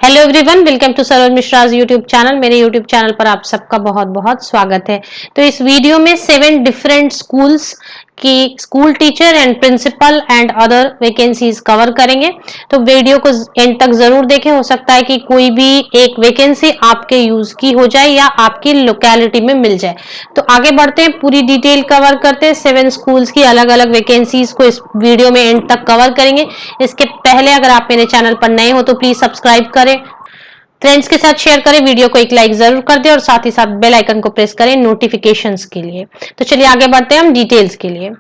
Hello everyone, welcome to Saroj Mishra's YouTube channel. मेरे YouTube channel पर आप सबका बहुत बहुत स्वागत है। तो इस वीडियो में 7 डिफरेंट स्कूल्स की school teacher and principal and other vacancies cover करेंगे। तो वीडियो को एंड तक जरूर देखें। हो सकता है कि कोई भी एक वैकेंसी आपके यूज की हो जाए या आपकी लोकेलिटी में मिल जाए। तो आगे बढ़ते हैं, पूरी डिटेल कवर करते हैं। 7 स्कूल्स की अलग अलग वैकेंसीज को इस वीडियो में एंड तक कवर करेंगे। इसके पहले अगर आप मेरे चैनल पर नए हो तो प्लीज सब्सक्राइब करें, फ्रेंड्स के साथ शेयर करें, वीडियो को एक लाइक जरूर कर दें और साथ ही साथ बेल आइकन को प्रेस करें नोटिफिकेशंस के लिए। तो चलिए आगे बढ़ते हैं हम डिटेल्स के लिए।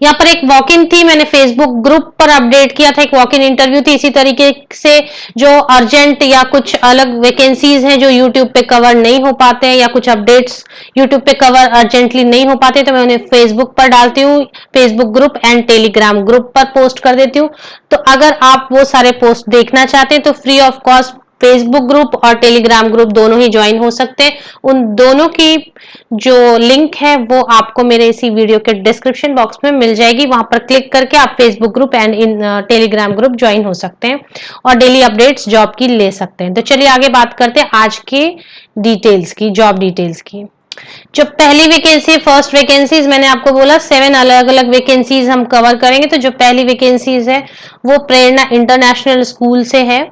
यहाँ पर एक वॉक इन थी, मैंने फेसबुक ग्रुप पर अपडेट किया था, एक वॉक इन इंटरव्यू थी। इसी तरीके से जो अर्जेंट या कुछ अलग वैकेंसीज हैं जो यूट्यूब पे कवर नहीं हो पाते हैं या कुछ अपडेट्स यूट्यूब पे कवर अर्जेंटली नहीं हो पाते, तो मैं उन्हें फेसबुक पर डालती हूँ। Facebook group and Telegram group पर पोस्ट कर देती हूँ। तो अगर आप वो सारे पोस्ट देखना चाहते हैं तो free of cost Facebook group और टेलीग्राम ग्रुप दोनों ही ज्वाइन हो सकते हैं। उन दोनों की जो लिंक है वो आपको मेरे इसी वीडियो के डिस्क्रिप्शन बॉक्स में मिल जाएगी। वहां पर क्लिक करके आप Facebook group and in Telegram group join हो सकते हैं और डेली अपडेट्स जॉब की ले सकते हैं। तो चलिए आगे बात करते हैं आज के डिटेल्स की, जॉब डिटेल्स की। जो पहली वैकेंसी, फर्स्ट वैकेंसीज, मैंने आपको बोला 7 अलग अलग वैकेंसीज हम कवर करेंगे। तो जो पहली वैकेंसीज है वो प्रेरणा इंटरनेशनल स्कूल से है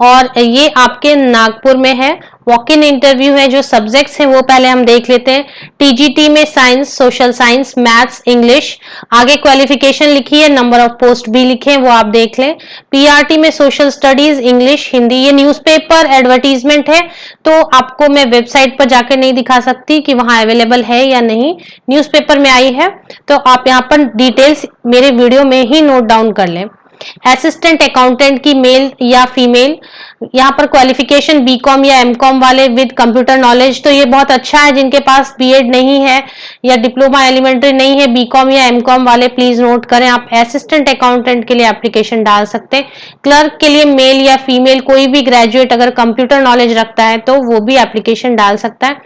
और ये आपके नागपुर में है। वॉक इन इंटरव्यू है। जो सब्जेक्ट्स हैं वो पहले हम देख लेते हैं। टीजीटी में science, social science, maths, English. आगे क्वालिफिकेशन लिखी है, नंबर ऑफ पोस्ट भी लिखे हैं, वो आप देख लें। पीआरटी में सोशल स्टडीज, इंग्लिश, हिंदी। ये न्यूज़पेपर एडवर्टीजमेंट है तो आपको मैं वेबसाइट पर जाकर नहीं दिखा सकती कि वहां अवेलेबल है या नहीं, न्यूज़पेपर में आई है। तो आप यहाँ पर डिटेल्स मेरे वीडियो में ही नोट डाउन कर लें। असिस्टेंट अकाउंटेंट की मेल या फीमेल। यहाँ पर क्वालिफिकेशन बीकॉम या एमकॉम वाले विद कंप्यूटर नॉलेज। तो ये बहुत अच्छा है जिनके पास बीएड नहीं है या डिप्लोमा एलिमेंट्री नहीं है, बीकॉम या एमकॉम वाले प्लीज नोट करें, आप असिस्टेंट अकाउंटेंट के लिए एप्लीकेशन डाल सकते हैं। क्लर्क के लिए मेल या फीमेल कोई भी ग्रेजुएट अगर कंप्यूटर नॉलेज रखता है तो वो भी एप्लीकेशन डाल सकता है।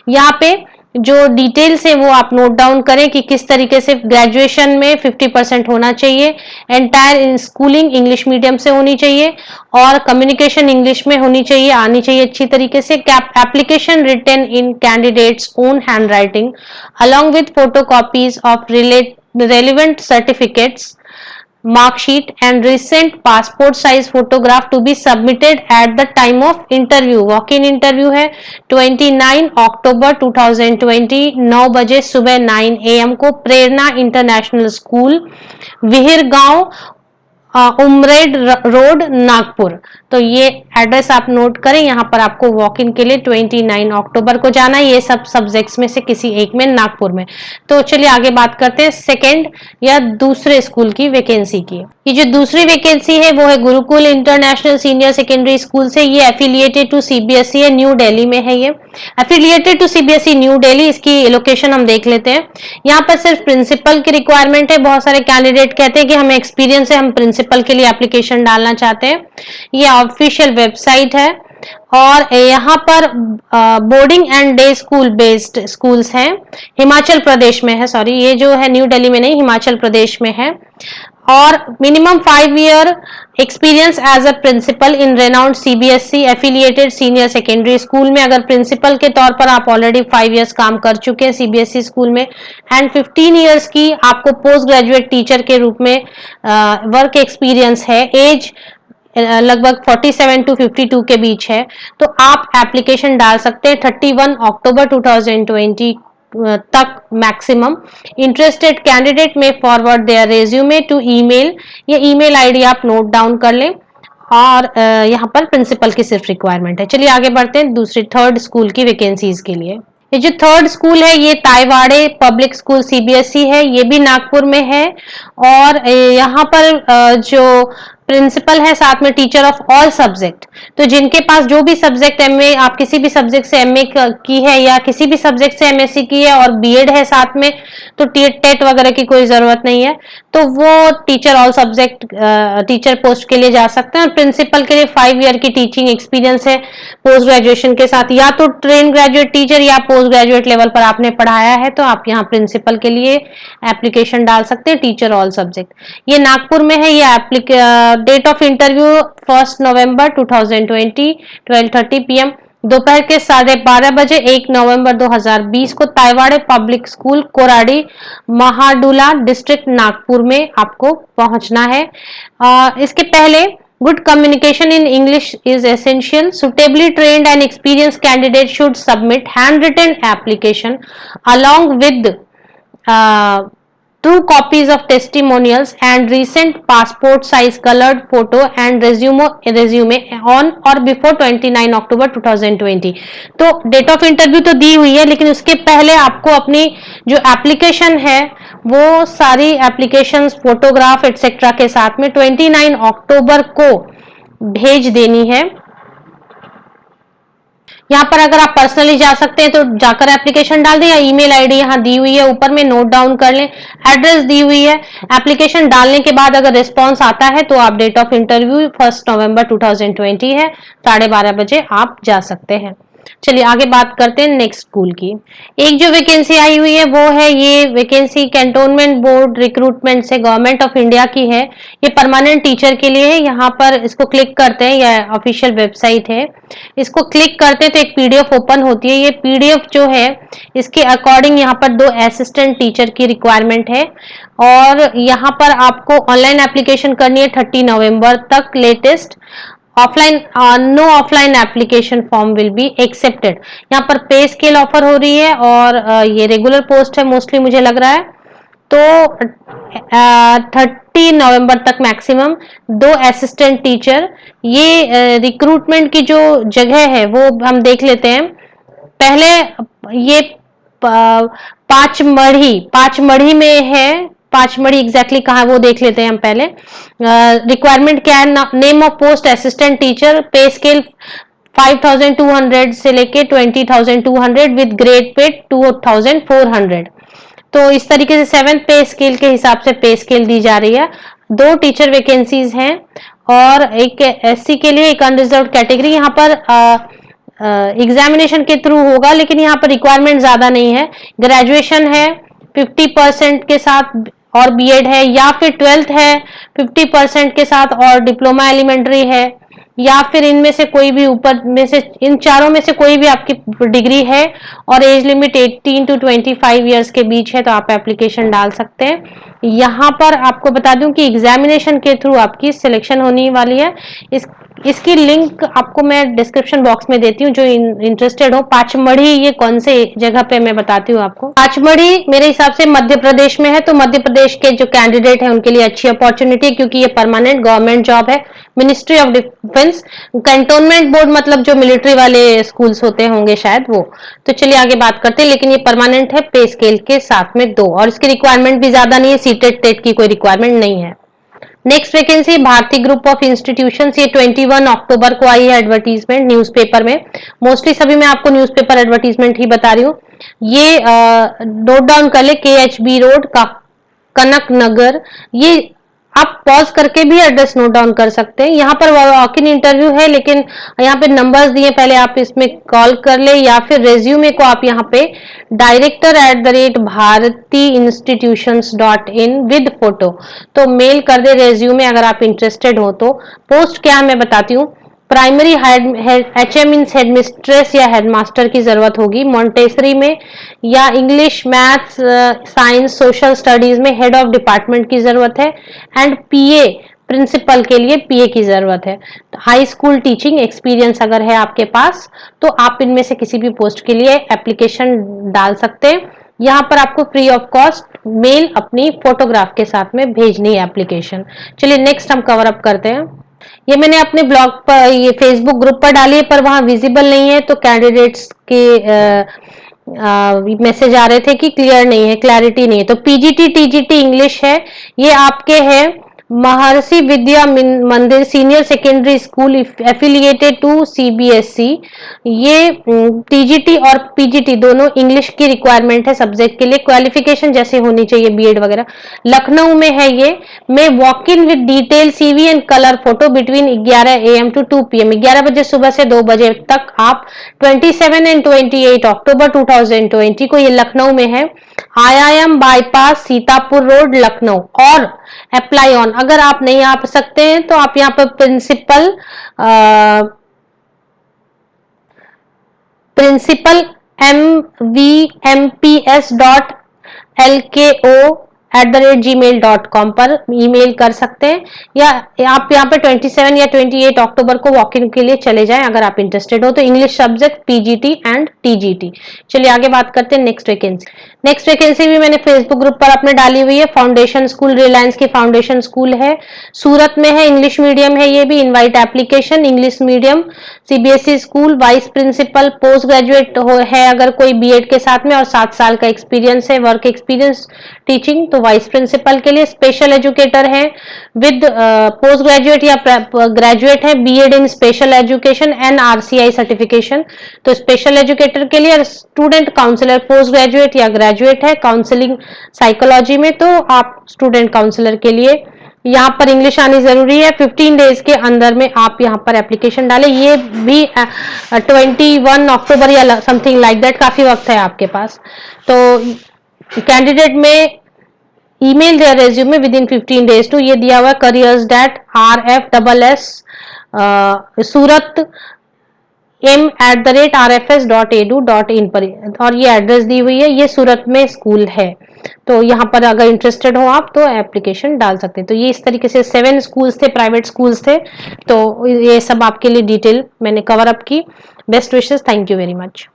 यहाँ पे जो डिटेल्स है वो आप नोट डाउन करें कि किस तरीके से ग्रेजुएशन में 50% होना चाहिए, एंटायर स्कूलिंग इंग्लिश मीडियम से होनी चाहिए और कम्युनिकेशन इंग्लिश में होनी चाहिए, आनी चाहिए अच्छी तरीके से। Application written in candidates own handwriting along with photocopies of relevant certificates, mark sheet and recent passport size photograph to be submitted at the time of interview। Walk in interview है 29 अक्टूबर 2020 9 बजे सुबह 9 AM को प्रेरणा international school, विहिर गांव, Umred road, Nagpur. तो ये address आप note करें। यहाँ पर आपको वॉक इन के लिए 29 अक्टूबर को जाना है। ये सब सब्जेक्ट्स में से किसी एक में नागपुर में। तो चलिए आगे बात करते हैं सेकंड या दूसरे स्कूल की वैकेंसी की। ये जो दूसरी वैकेंसी है वो है Gurukul international senior secondary school से। ये एफिलिएटेड टू सीबीएसई है, न्यू दिल्ली में है। ये affiliated to CBSE new Delhi, इसकी लोकेशन हम देख लेते हैं। यहाँ पर सिर्फ प्रिंसिपल की रिक्वायरमेंट है। बहुत सारे कैंडिडेट कहते हैं कि हमें एक्सपीरियंस है, हम प्रिंसिपल के लिए एप्लीकेशन डालना चाहते हैं। ये ऑफिशियल वेबसाइट है और यहाँ पर boarding and day school based schools हैं। हिमाचल प्रदेश में है, सॉरी ये जो है न्यू दिल्ली में नहीं, हिमाचल प्रदेश में है। और minimum 5 year experience as a principal in renowned CBSE affiliated senior secondary school में। अगर प्रिंसिपल के तौर पर आप ऑलरेडी 5 इयर्स काम कर चुके हैं सीबीएसई स्कूल में एंड 15 इयर्स की आपको पोस्ट ग्रेजुएट टीचर के रूप में वर्क एक्सपीरियंस है, एज लगभग 47 to 52 के बीच है, तो आप एप्लीकेशन डाल सकते हैं 31 अक्टूबर 2020 तक मैक्सिमम। इंटरेस्टेड कैंडिडेट में forward their resume to email. ये ईमेल आईडी आप नोट डाउन कर लें और यहाँ पर प्रिंसिपल की सिर्फ रिक्वायरमेंट है। चलिए आगे बढ़ते हैं दूसरी थर्ड स्कूल की वैकेंसीज के लिए। ये जो थर्ड स्कूल है ये ताईवाड़े पब्लिक स्कूल सीबीएसई है, ये भी नागपुर में है और यहाँ पर जो प्रिंसिपल है साथ में टीचर ऑफ ऑल सब्जेक्ट। तो जिनके पास जो भी सब्जेक्ट एमए, आप किसी भी सब्जेक्ट से एमए की है या किसी भी सब्जेक्ट से एमएससी की है और बीएड है साथ में, तो टेट वगैरह की कोई जरूरत नहीं है, तो वो teacher all subject teacher post के लिए जा सकते हैं। और प्रिंसिपल के लिए 5 ईयर की टीचिंग एक्सपीरियंस है पोस्ट ग्रेजुएशन के साथ, या तो ट्रेन ग्रेजुएट टीचर या पोस्ट ग्रेजुएट लेवल पर आपने पढ़ाया है तो आप यहाँ प्रिंसिपल के लिए एप्लीकेशन डाल सकते हैं, टीचर ऑल सब्जेक्ट। ये नागपुर में है। ये डेट ऑफ इंटरव्यू 1 नवंबर 2020 12:30 PM, दोपहर के 12:30 बजे 1 नवंबर 2020 को Taiwade public school Koradi Mahadula district Nagpur में आपको पहुंचना है। इसके पहले good communication in English is essential. Suitably trained and experienced candidates should submit handwritten application along with 2 copies of testimonials and recent passport size colored photo and resume on or before 29 अक्टूबर 2020। तो date of interview तो दी हुई है, लेकिन उसके पहले आपको अपनी जो एप्लीकेशन है वो सारी एप्लीकेशंस, फोटोग्राफ एटसेट्रा के साथ में 29 अक्टूबर को भेज देनी है। यहाँ पर अगर आप पर्सनली जा सकते हैं तो जाकर एप्लीकेशन डाल दें, या ईमेल आईडी यहाँ दी हुई है ऊपर में नोट डाउन कर लें, एड्रेस दी हुई है। एप्लीकेशन डालने के बाद अगर रिस्पांस आता है तो आप डेट ऑफ इंटरव्यू 1 नवंबर 2020 है, 12:30 बजे आप जा सकते हैं। चलिए आगे बात करते हैं नेक्स्ट स्कूल की। एक जो वैकेंसी आई हुई है वो है, ये वैकेंसी कैंटोनमेंट बोर्ड रिक्रूटमेंट से गवर्नमेंट ऑफ इंडिया की है। ये परमानेंट टीचर के लिए है। यहाँ पर इसको क्लिक करते हैं, यह ऑफिशियल वेबसाइट है। इसको क्लिक करते हैं तो एक पीडीएफ ओपन होती है। ये पीडीएफ जो है इसके अकॉर्डिंग यहाँ पर 2 असिस्टेंट टीचर की रिक्वायरमेंट है, और यहाँ पर आपको ऑनलाइन एप्लीकेशन करनी है 30 नवंबर तक latest. Offline no offline application form will be accepted. यहाँ पर पे स्केल ऑफर हो रही है, और ये रेगुलर पोस्ट है मोस्टली मुझे लग रहा है। तो 30 नवंबर तक मैक्सिमम 2 असिस्टेंट टीचर। ये रिक्रूटमेंट की जो जगह है वो हम देख लेते हैं। पहले ये पांचमढ़ी में है। पांचमढ़ी एग्जैक्टली कहाँ है वो देख लेते हैं हम पहले। रिक्वायरमेंट क्या है, name of post assistant teacher, पे स्केल 5200 से लेके 20,200 विद ग्रेड पे 2400। तो इस तरीके से 7th पे स्केल के हिसाब से पे स्केल दी जा रही है। 2 टीचर वैकेंसीज हैं, और एक एससी के लिए, एक अनरिजर्व कैटेगरी। यहाँ पर एग्जामिनेशन के थ्रू होगा, लेकिन यहाँ पर रिक्वायरमेंट ज्यादा नहीं है। ग्रेजुएशन है 50% के साथ और बीएड है, या फिर 12th है 50% के साथ और डिप्लोमा एलिमेंट्री है, या फिर इनमें से कोई भी ऊपर में से, इन चारों में से कोई भी आपकी डिग्री है, और एज लिमिट 18 to 25 ईयर्स के बीच है, तो आप एप्लीकेशन डाल सकते हैं। यहाँ पर आपको बता दूं कि एग्जामिनेशन के थ्रू आपकी सिलेक्शन होने वाली है। इसकी लिंक आपको मैं डिस्क्रिप्शन बॉक्स में देती हूँ, जो इंटरेस्टेड हो। पाचमढ़ी ये कौन से जगह पे मैं बताती हूँ आपको। पाचमढ़ी मेरे हिसाब से मध्य प्रदेश में है, तो मध्य प्रदेश के जो कैंडिडेट है उनके लिए अच्छी अपॉर्चुनिटी है, क्योंकि ये परमानेंट गवर्नमेंट जॉब है। Ministry of defence, cantonment board मतलब जो मिलिट्री वाले स्कूल्स होते होंगे शायद वो। तो चलिए आगे बात करते हैं, लेकिन ये परमानेंट है, पे स्केल के साथ में 2, और इसकी रिक्वायरमेंट भी ज्यादा नहीं है, सीटेट टेट की कोई रिक्वायरमेंट नहीं है। नेक्स्ट वैकेंसी भारतीय ग्रुप ऑफ इंस्टीट्यूशंस, ये 21 अक्टूबर को आई है एडवर्टीजमेंट न्यूज़पेपर में। मोस्टली सभी मैं आपको न्यूज़पेपर एडवर्टीजमेंट ही बता रही हूँ। ये नोट डाउन कर ले, KHB रोड का कनक नगर। ये आप पॉज करके भी एड्रेस नोट डाउन कर सकते हैं। यहाँ पर वॉक इन इंटरव्यू है, लेकिन यहाँ पे नंबर्स दिए, पहले आप इसमें कॉल कर ले, या फिर रेज्यूमे को आप यहाँ पे director@bharati-institutions.in विद फोटो तो मेल कर दे रेज्यूमे, अगर आप इंटरेस्टेड हो तो। पोस्ट क्या है मैं बताती हूँ। प्राइमरी HM मीन्स हेडमिस्ट्रेस या हेडमास्टर की जरूरत होगी। मॉन्टेसरी में या English, maths, science, social studies में हेड ऑफ डिपार्टमेंट की जरूरत है। एंड PA प्रिंसिपल के लिए PA की जरूरत है। हाई स्कूल टीचिंग एक्सपीरियंस अगर है आपके पास तो आप इनमें से किसी भी पोस्ट के लिए एप्लीकेशन डाल सकते हैं। यहाँ पर आपको फ्री ऑफ कॉस्ट मेल अपनी फोटोग्राफ के साथ में भेजनी है एप्लीकेशन। चलिए नेक्स्ट हम कवर अप करते हैं। ये मैंने अपने ब्लॉग पर, ये फेसबुक ग्रुप पर डाली है, पर वहां विजिबल नहीं है, तो कैंडिडेट्स के मैसेज आ रहे थे कि क्लियर नहीं है, क्लैरिटी नहीं है। तो PGT TGT इंग्लिश है, ये आपके है Maharshi Vidya Mandir senior secondary school affiliated to CBSE। ये TGT और PGT दोनों इंग्लिश की रिक्वायरमेंट है सब्जेक्ट के लिए। क्वालिफिकेशन जैसे होनी चाहिए BEd वगैरह। लखनऊ में है ये। मैं walk in with detail CV and colour photo between 11 AM to 2 PM, 11 बजे सुबह से 2 बजे तक आप 27 and 28 अक्टूबर 2020 को, ये लखनऊ में है। IIM bypass Sitapur road Lucknow. और अप्लाई ऑन, अगर आप नहीं आ सकते हैं तो आप यहाँ पर प्रिंसिपल mvmps.lko@gmail.com पर ईमेल कर सकते हैं, या आप यहाँ पे 27 या 28 अक्टूबर को वॉक इन के लिए चले जाएं अगर आप इंटरेस्टेड हो तो। English subject PGT and TGT. चलिए आगे बात करते हैं नेक्स्ट वैकेंसी। नेक्स्ट वैकेंसी भी मैंने फेसबुक ग्रुप पर अपने डाली हुई है। फाउंडेशन स्कूल, रिलायंस की फाउंडेशन स्कूल है, सूरत में है, इंग्लिश मीडियम है ये भी। Invite application, English medium CBSE school, vice principal, post graduate है अगर कोई बीएड के साथ में और 7 साल का एक्सपीरियंस है, वर्क एक्सपीरियंस टीचिंग, तो वाइस प्रिंसिपल के लिए। स्पेशल एजुकेटर है विद पोस्ट ग्रेजुएट या ग्रेजुएट है बीएड इन स्पेशल एजुकेशन NRCI सर्टिफिकेशन, तो स्पेशल एजुकेटर के लिए। स्टूडेंट काउंसलर पोस्ट ग्रेजुएट या ग्रेजुएट है काउंसलिंग साइकोलॉजी में, तो आप स्टूडेंट काउंसलर के लिए यहाँ पर इंग्लिश आनी जरूरी है। 15 डेज के अंदर में आप यहाँ पर एप्लीकेशन डालें। ये भी 21 अक्टूबर या समथिंग लाइक दैट, काफी वक्त है आपके पास। तो कैंडिडेट में email their resume within 15 days to, ये दिया हुआ careers@rfss सूरत m@rfs.edu.in पर, और ये एड्रेस दी हुई है, ये सूरत में स्कूल है। तो यहाँ पर अगर इंटरेस्टेड हो आप तो एप्लीकेशन डाल सकते हैं। तो ये इस तरीके से 7 स्कूल्स थे, प्राइवेट स्कूल्स थे, तो ये सब आपके लिए डिटेल मैंने कवर अप की। Best wishes, thank you very much.